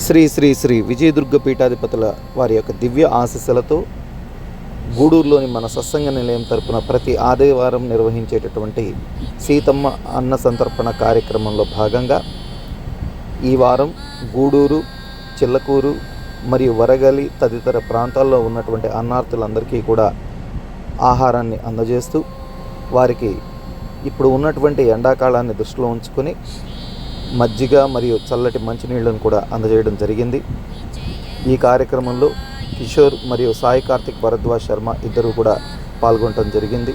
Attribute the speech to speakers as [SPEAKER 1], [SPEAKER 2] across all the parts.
[SPEAKER 1] శ్రీ శ్రీ శ్రీ విజయదుర్గ పీఠాధిపతుల వారి యొక్క దివ్య ఆశీస్సులతో గూడూరులోని మన సత్సంగ నిలయం తరపున ప్రతి ఆదివారం నిర్వహించేటటువంటి సీతమ్మ అన్న సంతర్పణ కార్యక్రమంలో భాగంగా ఈ వారం గూడూరు, చిల్లకూరు మరియు వరగలి తదితర ప్రాంతాల్లో ఉన్నటువంటి అన్నార్థులందరికీ కూడా ఆహారాన్ని అందజేస్తూ వారికి ఇప్పుడు ఉన్నటువంటి ఎండాకాలాన్ని దృష్టిలో ఉంచుకొని మజ్జిగ మరియు చల్లటి మంచినీళ్లను కూడా అందజేయడం జరిగింది. ఈ కార్యక్రమంలో కిషోర్ మరియు సాయి కార్తిక్ భరద్వాజ్ శర్మ ఇద్దరు కూడా పాల్గొనడం జరిగింది.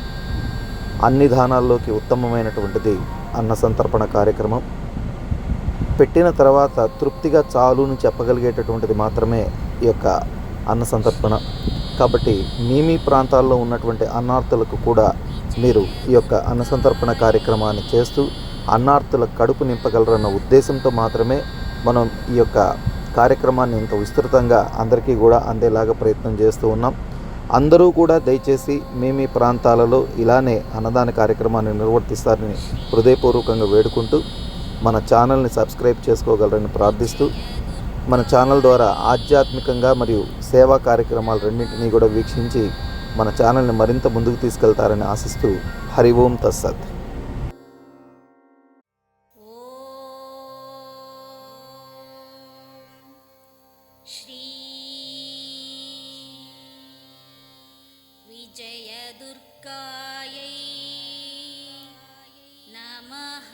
[SPEAKER 1] అన్ని దానాల్లోకి ఉత్తమమైనటువంటిది అన్న సంతర్పణ కార్యక్రమం. పెట్టిన తర్వాత తృప్తిగా చాలును చెప్పగలిగేటటువంటిది మాత్రమే ఈ యొక్క అన్న సంతర్పణ. కాబట్టి మీ ప్రాంతాల్లో ఉన్నటువంటి అన్నార్థులకు కూడా మీరు ఈ యొక్క అన్న సంతర్పణ కార్యక్రమాన్ని చేస్తూ అన్నార్థుల కడుపు నింపగలరన్న ఉద్దేశంతో మాత్రమే మనం ఈ యొక్క కార్యక్రమాన్ని ఇంత విస్తృతంగా అందరికీ కూడా అందేలాగా ప్రయత్నం చేస్తూ ఉన్నాం. అందరూ కూడా దయచేసి మీ ప్రాంతాలలో ఇలానే అన్నదాన కార్యక్రమాన్ని నిర్వర్తిస్తారని హృదయపూర్వకంగా వేడుకుంటూ మన ఛానల్ని సబ్స్క్రైబ్ చేసుకోగలరని ప్రార్థిస్తూ మన ఛానల్ ద్వారా ఆధ్యాత్మికంగా మరియు సేవా కార్యక్రమాలు రెండింటినీ కూడా వీక్షించి మన ఛానల్ని మరింత ముందుకు తీసుకెళ్తారని ఆశిస్తూ హరి ఓం తస్సత్.
[SPEAKER 2] श्री विजयदुर्गायै नमः।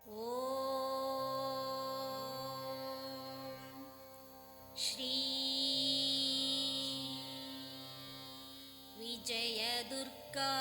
[SPEAKER 2] ॐ श्री विजयदुर्गा